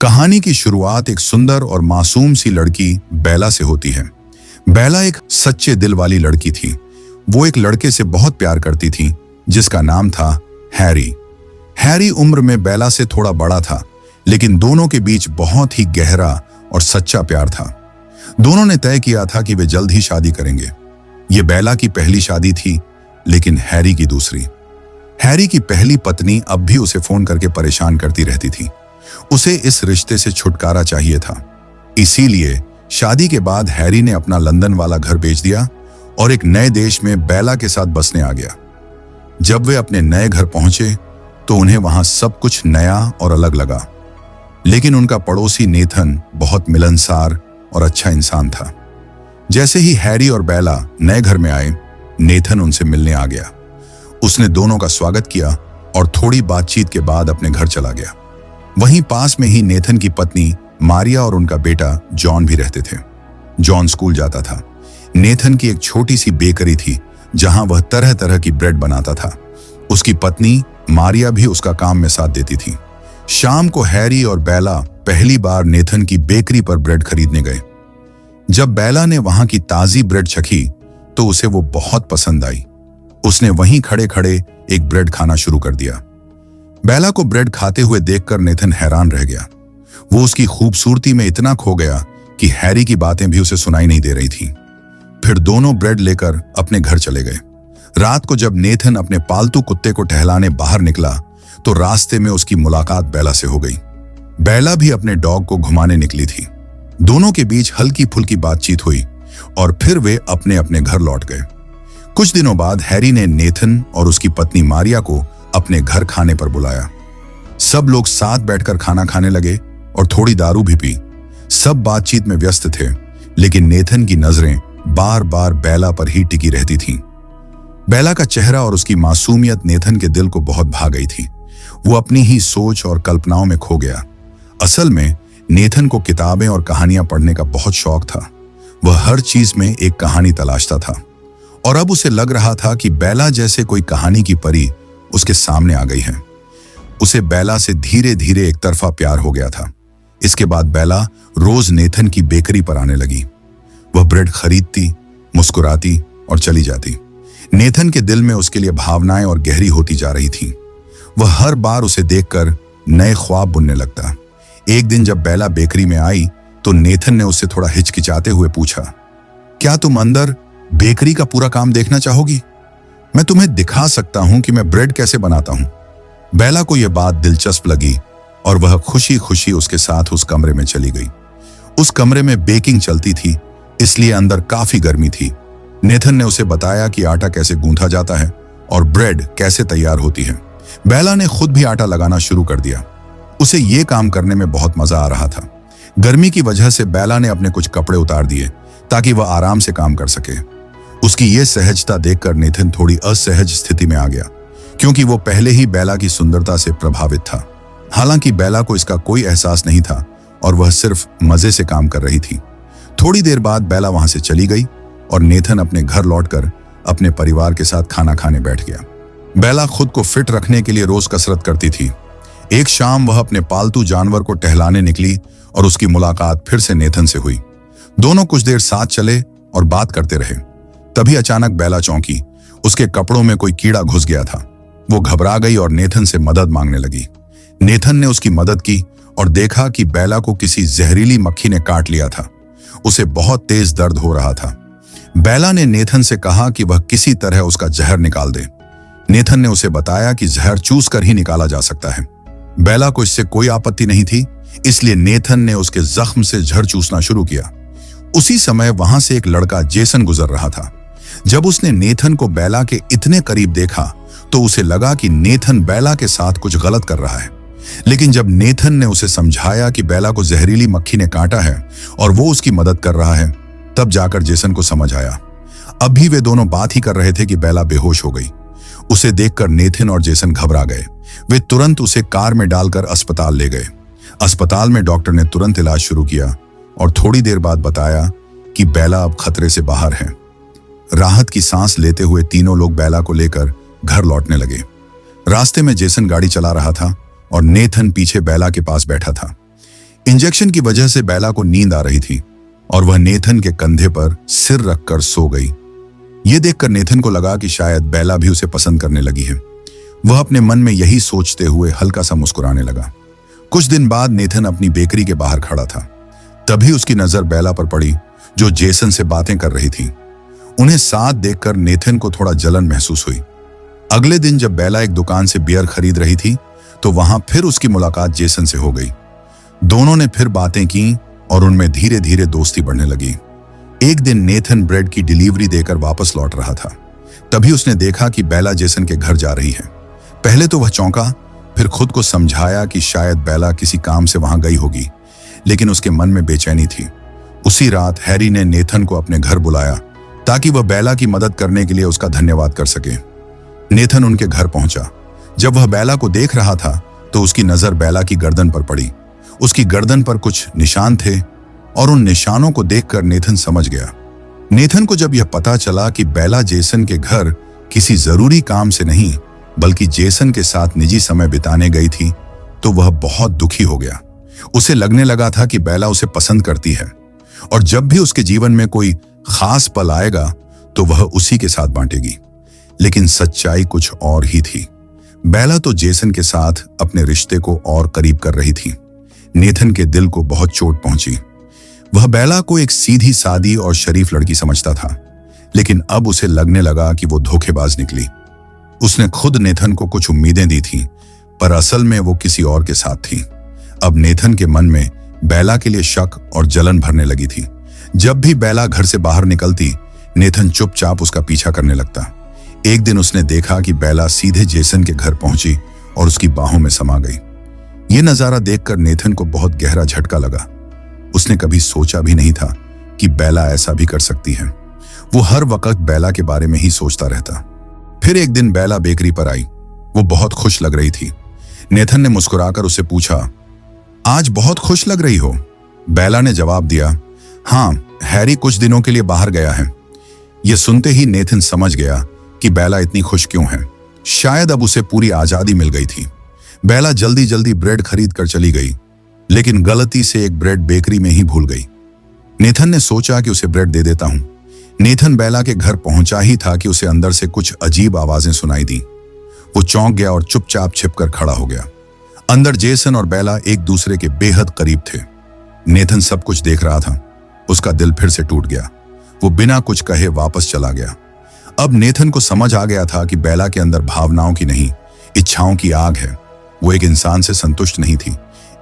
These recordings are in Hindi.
कहानी की शुरुआत एक सुंदर और मासूम सी लड़की बेला से होती है। बेला एक सच्चे दिल वाली लड़की थी। वो एक लड़के से बहुत प्यार करती थी जिसका नाम था हैरी। हैरी उम्र में बेला से थोड़ा बड़ा था, लेकिन दोनों के बीच बहुत ही गहरा और सच्चा प्यार था। दोनों ने तय किया था कि वे जल्द ही शादी करेंगे। ये बेला की पहली शादी थी, लेकिन हैरी की दूसरी। हैरी की पहली पत्नी अब भी उसे फोन करके परेशान करती रहती थी। उसे इस रिश्ते से छुटकारा चाहिए था। इसीलिए शादी के बाद हैरी ने अपना लंदन वाला घर बेच दिया और एक नए देश में बेला के साथ बसने आ गया। जब वे अपने नए घर पहुंचे तो उन्हें वहां सब कुछ नया और अलग लगा, लेकिन उनका पड़ोसी नेथन बहुत मिलनसार और अच्छा इंसान था। जैसे ही हैरी और बेला नए घर में आए, नेथन उनसे मिलने आ गया। उसने दोनों का स्वागत किया और थोड़ी बातचीत के बाद अपने घर चला गया। वहीं पास में ही नेथन की पत्नी मारिया और उनका बेटा जॉन भी रहते थे। जॉन स्कूल जाता था। नेथन की एक छोटी सी बेकरी थी जहां वह तरह तरह की ब्रेड बनाता था। उसकी पत्नी मारिया भी उसका काम में साथ देती थी। शाम को हैरी और बेला पहली बार नेथन की बेकरी पर ब्रेड खरीदने गए। जब बेला ने वहां की ताजी ब्रेड चखी तो उसे वो बहुत पसंद आई। उसने वहीं खड़े खड़े एक ब्रेड खाना शुरू कर दिया। बेला को ब्रेड खाते हुए देखकर नेथन हैरान रह गया। वो उसकी खूबसूरती में इतना खो गया कि हैरी की बातें भी उसे सुनाई नहीं दे रही थी। फिर दोनों ब्रेड लेकर अपने घर चले गए। रात को जब नेथन अपने पालतू कुत्ते को टहलाने बाहर निकला तो रास्ते में उसकी मुलाकात बेला से हो गई। बेला भी अपने डॉग को घुमाने निकली थी। दोनों के बीच हल्की फुल्की बातचीत हुई और फिर वे अपने अपने घर लौट गए। कुछ दिनों बाद हैरी ने नेथन और उसकी पत्नी मारिया को अपने घर खाने पर बुलाया। सब लोग साथ बैठकर खाना खाने लगे और थोड़ी दारू भी पी। सब बातचीत में व्यस्त थे, लेकिन नेथन की नजरें बार बार बेला पर ही टिकी रहती थीं। बेला का चेहरा और उसकी मासूमियत नेथन के दिल को बहुत भा गई थी। वो अपनी ही सोच और कल्पनाओं में खो गया। असल में नेथन को किताबें और कहानियां पढ़ने का बहुत शौक था। वह हर चीज में एक कहानी तलाशता था और अब उसे लग रहा था कि बेला जैसे कोई कहानी की परी उसके सामने आ गई है। उसे बेला से धीरे धीरे एक तरफा प्यार हो गया था। इसके बाद बेला रोज नेथन की बेकरी पर आने लगी। वह ब्रेड खरीदती, मुस्कुराती और चली जाती। नेथन के दिल में उसके लिए भावनाएं और गहरी होती जा रही थी। वह हर बार उसे देखकर नए ख्वाब बुनने लगता। एक दिन जब बेला बेकरी में आई तो नेथन ने उससे थोड़ा हिचकिचाते हुए पूछा, क्या तुम अंदर बेकरी का पूरा काम देखना चाहोगी? मैं तुम्हें दिखा सकता हूं कि मैं ब्रेड कैसे बनाता हूं। बेला को यह बात दिलचस्प लगी और वह खुशी खुशी उसके साथ उस कमरे में चली गई। उस कमरे में बेकिंग चलती थी, इसलिए अंदर काफी गर्मी थी। नेथन ने उसे बताया कि आटा कैसे गूंथा जाता है और ब्रेड कैसे तैयार होती है। बेला ने खुद भी आटा लगाना शुरू कर दिया। उसे ये काम करने में बहुत मजा आ रहा था। गर्मी की वजह से बेला ने अपने कुछ कपड़े उतार दिए ताकि वह आराम से काम कर सके। उसकी ये सहजता देखकर नेथन थोड़ी असहज स्थिति में आ गया, क्योंकि वो पहले ही बेला की सुंदरता से प्रभावित था। हालांकि बेला को इसका कोई एहसास नहीं था और वह सिर्फ मजे से काम कर रही थी। थोड़ी देर बाद बेला वहां से चली गई और नेथन अपने घर लौटकर अपने परिवार के साथ खाना खाने बैठ गया। बेला खुद को फिट रखने के लिए रोज कसरत करती थी। एक शाम वह अपने पालतू जानवर को टहलाने निकली और उसकी मुलाकात फिर से नेथन से हुई। दोनों कुछ देर साथ चले और बात करते रहे। तभी अचानक बेला चौंकी। उसके कपड़ों में कोई कीड़ा घुस गया था। वो घबरा गई और नेथन से मदद मांगने लगी। नेथन ने उसकी मदद की और देखा कि बेला को किसी जहरीली मक्खी ने काट लिया था। उसे बहुत तेज दर्द हो रहा था। बेला ने नेथन से कहा कि वह किसी तरह उसका जहर निकाल दे। नेथन ने उसे बताया कि जहर चूस कर ही निकाला जा सकता है। बेला को इससे कोई आपत्ति नहीं थी, इसलिए नेथन ने उसके जख्म से जहर चूसना शुरू किया। उसी समय वहां से एक लड़का जेसन गुजर रहा था। जब उसने नेथन को बेला के इतने करीब देखा तो उसे लगा कि नेथन बेला के साथ कुछ गलत कर रहा है। लेकिन जब नेथन ने उसे समझाया कि बेला को जहरीली मक्खी ने काटा है और वो उसकी मदद कर रहा है, तब जाकर जेसन को समझ आया। अब भी वे दोनों बात ही कर रहे थे कि बेला बेहोश हो गई। उसे देखकर नेथन और जेसन घबरा गए। वे तुरंत उसे कार में डालकर अस्पताल ले गए। अस्पताल में डॉक्टर ने तुरंत इलाज शुरू किया और थोड़ी देर बाद बताया कि बेला अब खतरे से बाहर है। राहत की सांस लेते हुए तीनों लोग बेला को लेकर घर लौटने लगे। रास्ते में जेसन गाड़ी चला रहा था और नेथन पीछे बेला के पास बैठा था। इंजेक्शन की वजह से बेला को नींद आ रही थी और वह नेथन के कंधे पर सिर रखकर सो गई। यह देखकर नेथन को लगा कि शायद बेला भी उसे पसंद करने लगी है। वह अपने मन में यही सोचते हुए हल्का सा मुस्कुराने लगा। कुछ दिन बाद नेथन अपनी बेकरी के बाहर खड़ा था। तभी उसकी नजर बेला पर पड़ी, जो जेसन से बातें कर रही थी। उन्हें साथ देखकर नेथन को थोड़ा जलन महसूस हुई। अगले दिन जब बेला एक दुकान से बियर खरीद रही थी तो वहां फिर उसकी मुलाकात जेसन से हो गई। दोनों ने फिर बातें की और उनमें धीरे धीरे दोस्ती बढ़ने लगी। एक दिन नेथन ब्रेड की डिलीवरी देकर वापस लौट रहा था। तभी उसने देखा कि बेला जेसन के घर जा रही है। पहले तो वह चौंका, फिर खुद को समझाया कि शायद बेला किसी काम से वहां गई होगी, लेकिन उसके मन में बेचैनी थी। उसी रात हैरी ने नेथन को अपने घर बुलाया ताकि वह बेला की मदद करने के लिए उसका धन्यवाद कर सके। नेथन उनके घर पहुंचा। जब वह बेला को देख रहा था तो उसकी नजर बेला की गर्दन पर पड़ी। उसकी गर्दन पर कुछ निशान थे और उन निशानों को देखकर नेथन समझ गया। नेथन को जब यह पता चला कि बेला जेसन के घर किसी जरूरी काम से नहीं बल्कि जेसन के साथ निजी समय बिताने गई थी तो वह बहुत दुखी हो गया। उसे लगने लगा था कि बेला उसे पसंद करती है और जब भी उसके जीवन में कोई खास पल आएगा तो वह उसी के साथ बांटेगी। लेकिन सच्चाई कुछ और ही थी। बेला तो जेसन के साथ अपने रिश्ते को और करीब कर रही थी। नेथन के दिल को बहुत चोट पहुंची। वह बेला को एक सीधी सादी और शरीफ लड़की समझता था, लेकिन अब उसे लगने लगा कि वो धोखेबाज निकली। उसने खुद नेथन को कुछ उम्मीदें दी थीं, पर असल में वो किसी और के साथ थी। अब नेथन के मन में बेला के लिए शक और जलन भरने लगी थी। जब भी बेला घर से बाहर निकलती, नेथन चुपचाप उसका पीछा करने लगता। एक दिन उसने देखा कि बेला सीधे जेसन के घर पहुंची और उसकी बाहों में समा गई। यह नजारा देखकर नेथन को बहुत गहरा झटका लगा। उसने कभी सोचा भी नहीं था कि बेला ऐसा भी कर सकती है। वो हर वक्त बेला के बारे में ही सोचता रहता। फिर एक दिन बेला बेकरी पर आई। वो बहुत खुश लग रही थी। नेथन ने मुस्कुराकर उससे पूछा, आज बहुत खुश लग रही हो? बेला ने जवाब दिया, हाँ, हैरी कुछ दिनों के लिए बाहर गया है। यह सुनते ही नेथन समझ गया कि बेला इतनी खुश क्यों है। शायद अब उसे पूरी आजादी मिल गई थी। बेला जल्दी जल्दी ब्रेड खरीद कर चली गई, लेकिन गलती से एक ब्रेड बेकरी में ही भूल गई। नेथन ने सोचा कि उसे ब्रेड दे देता हूं। नेथन बेला के घर पहुंचा ही था कि उसे अंदर से कुछ अजीब आवाजें सुनाई दी। वो चौंक गया और चुपचाप छिपकर खड़ा हो गया। अंदर जेसन और बेला एक दूसरे के बेहद करीब थे। नेथन सब कुछ देख रहा था। उसका दिल फिर से टूट गया। वो बिना कुछ कहे वापस चला गया। अब नेथन को समझ आ गया था कि बेला के अंदर भावनाओं की नहीं, इच्छाओं की आग है। वो एक इंसान से संतुष्ट नहीं थी,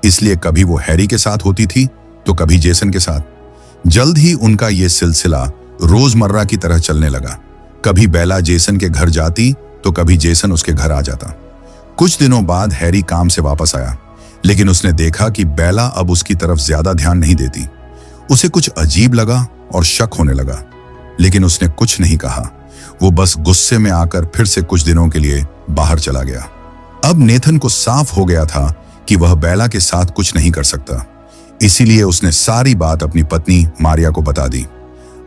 इसलिए कभी वो हैरी के साथ होती थी तो कभी जेसन के साथ। जल्द ही उनका ये सिलसिला रोजमर्रा की तरह चलने लगा। कभी बेला जेसन के घर जाती तो कभी जेसन उसके घर आ जाता। कुछ दिनों बाद हैरी काम से वापस आया, लेकिन उसने देखा कि बेला अब उसकी तरफ ज्यादा ध्यान नहीं देती। उसे कुछ अजीब लगा और शक होने लगा, लेकिन उसने कुछ नहीं कहा। वो बस गुस्से में आकर फिर से कुछ दिनों के लिए बाहर चला गया। अब नेथन को साफ हो गया था कि वह बेला के साथ कुछ नहीं कर सकता, इसीलिए उसने सारी बात अपनी पत्नी मारिया को बता दी।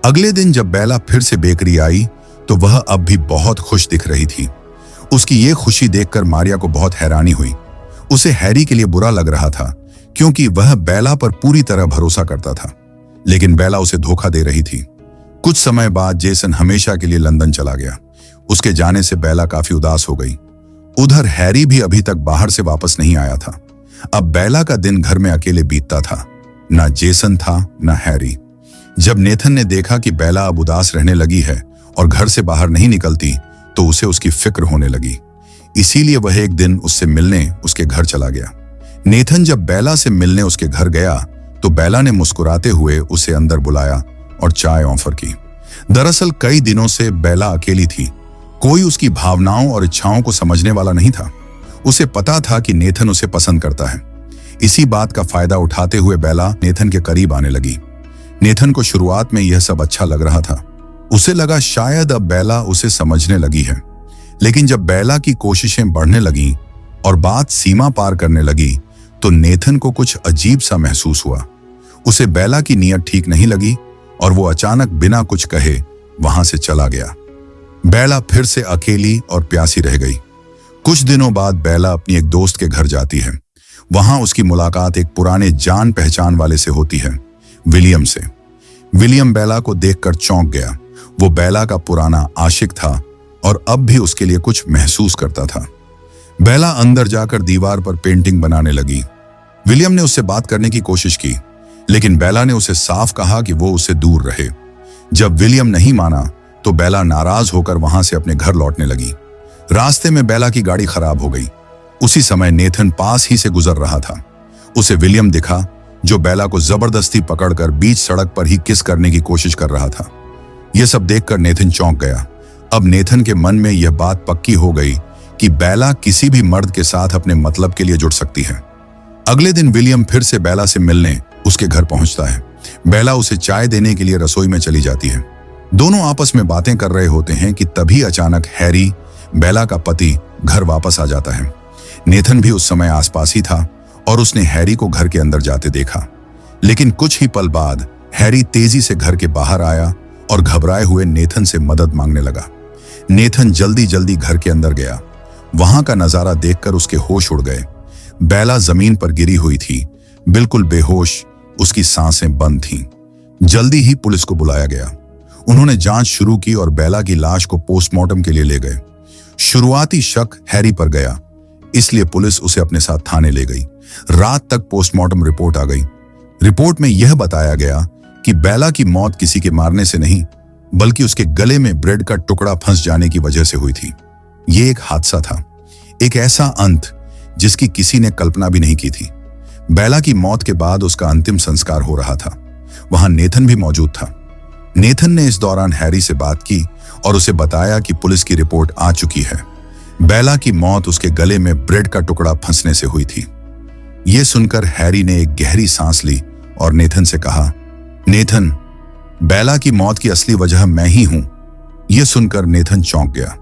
अगले दिन जब बेला फिर से बेकरी आई तो वह अब भी बहुत खुश दिख रही थी। उसकी ये खुशी देखकर मारिया को बहुत हैरानी हुई। उसे हैरी के लिए बुरा लग रहा था, क्योंकि वह बेला पर पूरी तरह भरोसा करता था, लेकिन बेला उसे धोखा दे रही थी। कुछ समय बाद जेसन हमेशा के लिए लंदन चला गया। उसके जाने से बेला काफी उदास हो गई। उधर हैरी भी अभी तक बाहर से वापस नहीं आया था। अब बेला का दिन घर में अकेले बीतता था। ना जेसन था, ना हैरी। जब नेथन ने देखा कि बेला अब उदास रहने लगी है और घर से बाहर नहीं निकलती, तो उसे उसकी फिक्र होने लगी। इसीलिए वह एक दिन उससे मिलने उसके घर चला गया। नेथन जब बेला से मिलने उसके घर गया तो बेला ने मुस्कुराते हुए उसे अंदर बुलाया और चाय ऑफर की। दरअसल कई दिनों से बेला अकेली थी। कोई उसकी भावनाओं और इच्छाओं को समझने वाला नहीं था। उसे पता था कि नेथन उसे पसंद करता है। इसी बात का फायदा उठाते हुए बेला नेथन के करीब आने लगी। नेथन को शुरुआत में यह सब अच्छा लग रहा था। उसे लगा शायद अब बेला उसे समझने लगी है, लेकिन जब बेला की कोशिशें बढ़ने लगीं और बात सीमा पार करने लगी तो नेथन को कुछ अजीब सा महसूस हुआ। उसे बेला की नीयत ठीक नहीं लगी और वो अचानक बिना कुछ कहे वहां से चला गया। बेला फिर से अकेली और प्यासी रह गई। कुछ दिनों बाद बेला अपनी एक दोस्त के घर जाती है। वहां उसकी मुलाकात एक पुराने जान पहचान वाले से होती है, विलियम से। विलियम बेला को देखकर चौंक गया। वो बेला का पुराना आशिक था और अब भी उसके लिए कुछ महसूस करता था। बेला अंदर जाकर दीवार पर पेंटिंग बनाने लगी। विलियम ने उससे बात करने की कोशिश की, लेकिन बेला ने उसे साफ कहा कि वो उससे दूर रहे। जब विलियम नहीं माना तो बेला नाराज होकर वहां से अपने घर लौटने लगी। रास्ते में बेला की गाड़ी खराब हो गई। उसी समय नेथन पास ही से गुजर रहा था। उसे विलियम दिखा, जो बेला को जबरदस्ती पकड़कर बीच सड़क पर ही किस करने की कोशिश कर रहा था। यह सब देखकर नेथन चौंक गया। अब नेथन के मन में यह बात पक्की हो गई कि बेला किसी भी मर्द के साथ अपने मतलब के लिए जुड़ सकती है। अगले दिन विलियम फिर से बेला से मिलने उसके घर पहुंचता है। बेला उसे चाय देने के लिए रसोई में चली जाती है। दोनों आपस में बातें कर रहे होते हैं कि तभी अचानक हैरी, बेला का पति, घर वापस आ जाता है। नेथन भी उस समय आसपास ही था और उसने हैरी को घर के अंदर जाते देखा। लेकिन कुछ ही पल बाद हैरी तेजी से घर के बाहर आया और घबराए हुए नेथन से मदद मांगने लगा। नेथन जल्दी जल्दी घर के अंदर गया। वहां का नजारा देखकर उसके होश उड़ गए। बेला जमीन पर गिरी हुई थी, बिल्कुल बेहोश, उसकी सांसें बंद थीं। जल्दी ही पुलिस को बुलाया गया। उन्होंने जांच शुरू की और बेला की लाश को पोस्टमार्टम के लिए ले गए। शुरुआती शक हैरी पर गया, इसलिए पुलिस उसे अपने साथ थाने ले गई। रात तक पोस्टमार्टम रिपोर्ट आ गई। रिपोर्ट में यह बताया गया कि बेला की मौत किसी के मारने से नहीं, बल्कि उसके गले में ब्रेड का टुकड़ा फंस जाने की वजह से हुई थी। यह एक हादसा था, एक ऐसा अंत जिसकी किसी ने कल्पना भी नहीं की थी। बेला की मौत के बाद उसका अंतिम संस्कार हो रहा था। वहां नेथन भी मौजूद था। नेथन ने इस दौरान हैरी से बात की और उसे बताया कि पुलिस की रिपोर्ट आ चुकी है। बेला की मौत उसके गले में ब्रेड का टुकड़ा फंसने से हुई थी। यह सुनकर हैरी ने एक गहरी सांस ली और नेथन से कहा, नेथन, बेला की मौत की असली वजह मैं ही हूं। यह सुनकर नेथन चौंक गया।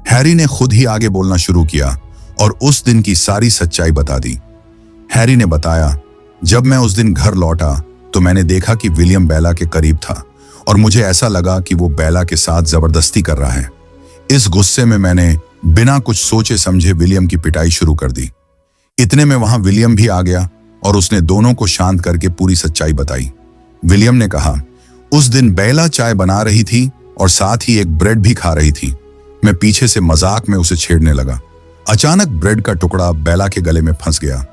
हैरी ने खुद ही आगे बोलना शुरू किया और उस दिन की सारी सच्चाई बता दी। हैरी ने बताया, जब मैं उस दिन घर लौटा तो मैंने देखा कि विलियम बेला के करीब था और मुझे ऐसा लगा कि वो बेला के साथ जबरदस्ती कर रहा है। इस गुस्से में मैंने बिना कुछ सोचे समझे विलियम की पिटाई शुरू कर दी। इतने में वहां विलियम भी आ गया और उसने दोनों को शांत करके पूरी सच्चाई बताई। विलियम ने कहा, उस दिन बेला चाय बना रही थी और साथ ही एक ब्रेड भी खा रही थी। मैं पीछे से मजाक में उसे छेड़ने लगा। अचानक ब्रेड का टुकड़ा बेला के गले में फंस गया।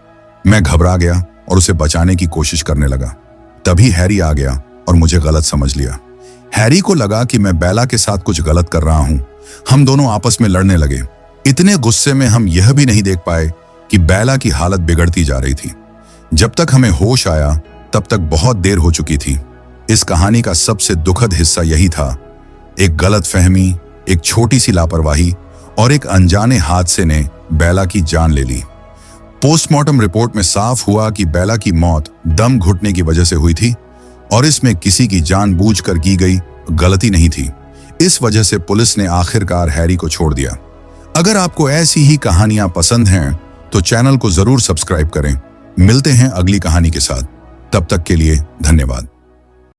मैं घबरा गया और उसे बचाने की कोशिश करने लगा। तभी हैरी आ गया और मुझे गलत समझ लिया। हैरी को लगा कि मैं बेला के साथ कुछ गलत कर रहा हूं। हम दोनों आपस में लड़ने लगे। इतने गुस्से में हम यह भी नहीं देख पाए कि बेला की हालत बिगड़ती जा रही थी। जब तक हमें होश आया तब तक बहुत देर हो चुकी थी। इस कहानी का सबसे दुखद हिस्सा यही था, एक गलतफहमी, एक छोटी सी लापरवाही और एक अनजाने हादसे ने बेला की जान ले ली। पोस्टमार्टम रिपोर्ट में साफ हुआ कि बेला की मौत दम घुटने की वजह से हुई थी और इसमें किसी की जानबूझकर की गई गलती नहीं थी। इस वजह से पुलिस ने आखिरकार हैरी को छोड़ दिया। अगर आपको ऐसी ही कहानियां पसंद हैं तो चैनल को जरूर सब्सक्राइब करें। मिलते हैं अगली कहानी के साथ। तब तक के लिए धन्यवाद।